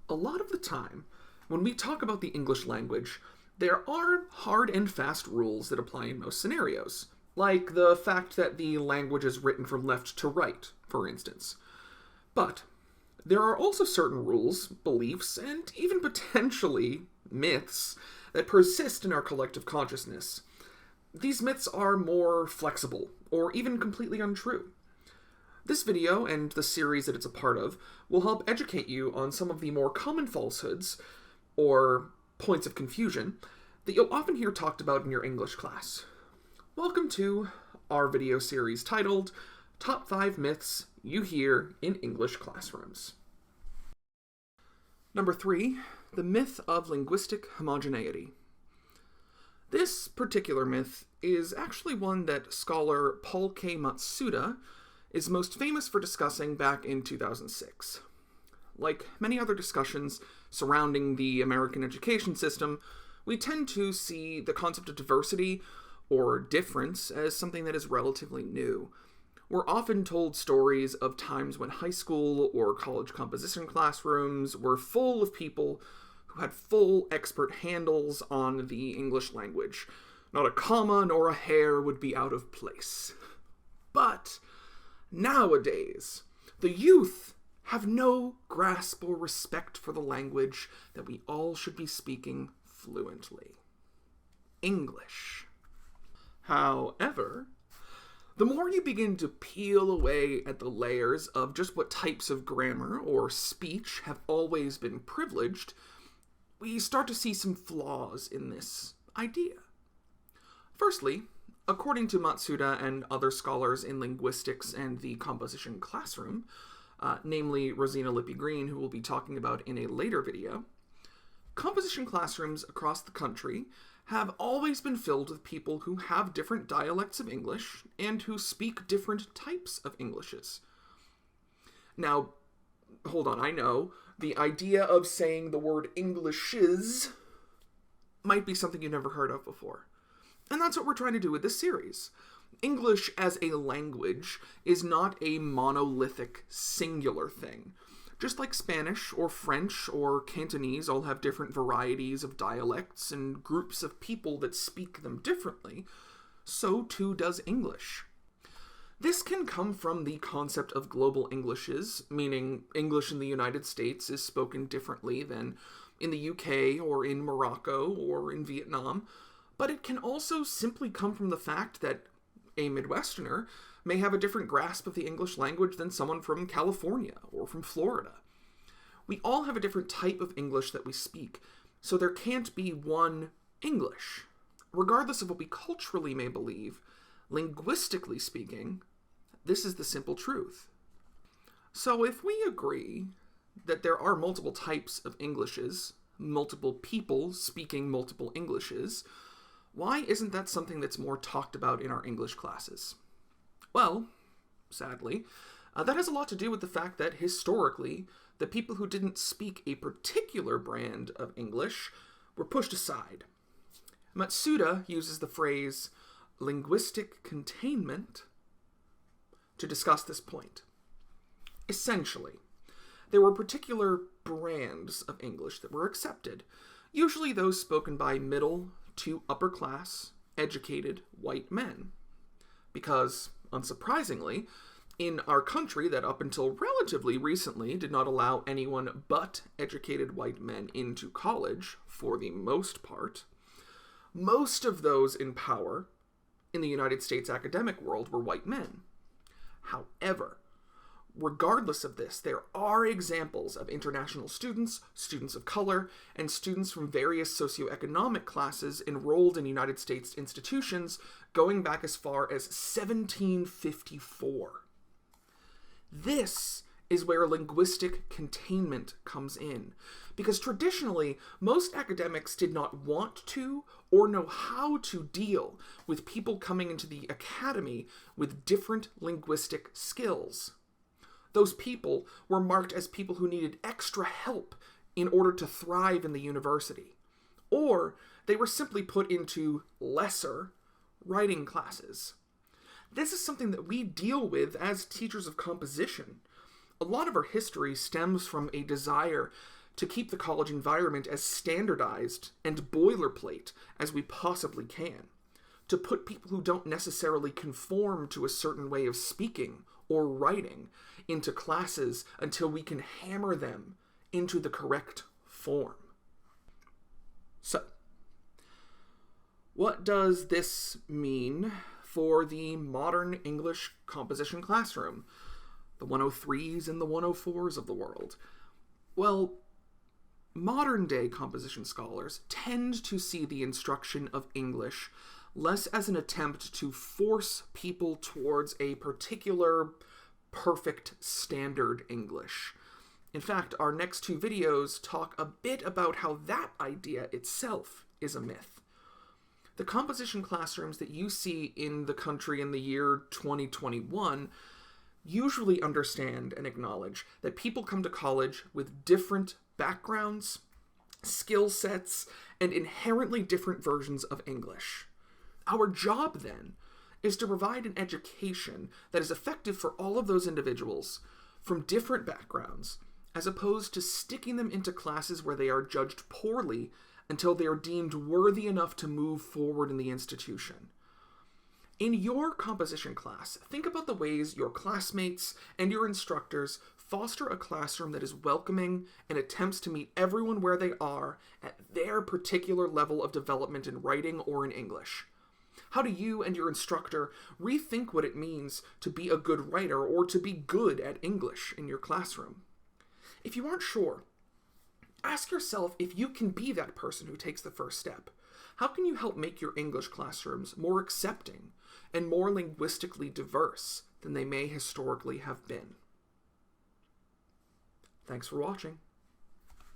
A lot of the time, when we talk about the English language, there are hard and fast rules that apply in most scenarios, like the fact that the language is written from left to right, for instance. But there are also certain rules, beliefs, and even potentially myths that persist in our collective consciousness. These myths are more flexible, or even completely untrue. This video, and the series that it's a part of, will help educate you on some of the more common falsehoods, or points of confusion, that you'll often hear talked about in your English class. Welcome to our video series titled, Top 5 Myths You Hear in English Classrooms. Number 3, the myth of linguistic homogeneity. This particular myth is actually one that scholar Paul K. Matsuda is most famous for discussing back in 2006. Like many other discussions surrounding the American education system, we tend to see the concept of diversity or difference as something that is relatively new. We're often told stories of times when high school or college composition classrooms were full of people who had full expert handles on the English language. Not a comma nor a hair would be out of place. But nowadays, the youth have no grasp or respect for the language that we all should be speaking fluently. English. However, the more you begin to peel away at the layers of just what types of grammar or speech have always been privileged, we start to see some flaws in this idea. Firstly, according to Matsuda and other scholars in linguistics and the composition classroom, namely Rosina Lippi-Green, who we'll be talking about in a later video, composition classrooms across the country have always been filled with people who have different dialects of English and who speak different types of Englishes. Now, hold on, I know the idea of saying the word Englishes might be something you've never heard of before. And that's what we're trying to do with this series. English as a language is not a monolithic, singular thing. Just like Spanish or French or Cantonese all have different varieties of dialects and groups of people that speak them differently, so too does English. This can come from the concept of global Englishes, meaning English in the United States is spoken differently than in the UK or in Morocco or in Vietnam, but it can also simply come from the fact that a Midwesterner may have a different grasp of the English language than someone from California or from Florida. We all have a different type of English that we speak, so there can't be one English. Regardless of what we culturally may believe, linguistically speaking, this is the simple truth. So if we agree that there are multiple types of Englishes, multiple people speaking multiple Englishes, why isn't that something that's more talked about in our English classes? Well, sadly, that has a lot to do with the fact that historically, the people who didn't speak a particular brand of English were pushed aside. Matsuda uses the phrase linguistic containment to discuss this point. Essentially, there were particular brands of English that were accepted, usually those spoken by middle to upper class, educated white men. Because, unsurprisingly, in our country that up until relatively recently did not allow anyone but educated white men into college, for the most part, most of those in power in the United States academic world were white men. However, regardless of this, there are examples of international students, students of color, and students from various socioeconomic classes enrolled in United States institutions going back as far as 1754. This is where linguistic containment comes in, because traditionally, most academics did not want to or know how to deal with people coming into the academy with different linguistic skills. Those people were marked as people who needed extra help in order to thrive in the university. Or they were simply put into lesser writing classes. This is something that we deal with as teachers of composition. A lot of our history stems from a desire to keep the college environment as standardized and boilerplate as we possibly can, to put people who don't necessarily conform to a certain way of speaking or writing into classes until we can hammer them into the correct form. So, what does this mean for the modern English composition classroom? The 103s and the 104s of the world? Well, modern-day composition scholars tend to see the instruction of English less as an attempt to force people towards a particular perfect standard English. In fact, our next two videos talk a bit about how that idea itself is a myth. The composition classrooms that you see in the country in the year 2021 usually understand and acknowledge that people come to college with different backgrounds, skill sets, and inherently different versions of English. Our job, then, is to provide an education that is effective for all of those individuals from different backgrounds, as opposed to sticking them into classes where they are judged poorly until they are deemed worthy enough to move forward in the institution. In your composition class, think about the ways your classmates and your instructors foster a classroom that is welcoming and attempts to meet everyone where they are at their particular level of development in writing or in English. How do you and your instructor rethink what it means to be a good writer or to be good at English in your classroom? If you aren't sure, ask yourself if you can be that person who takes the first step. How can you help make your English classrooms more accepting and more linguistically diverse than they may historically have been? Thanks for watching.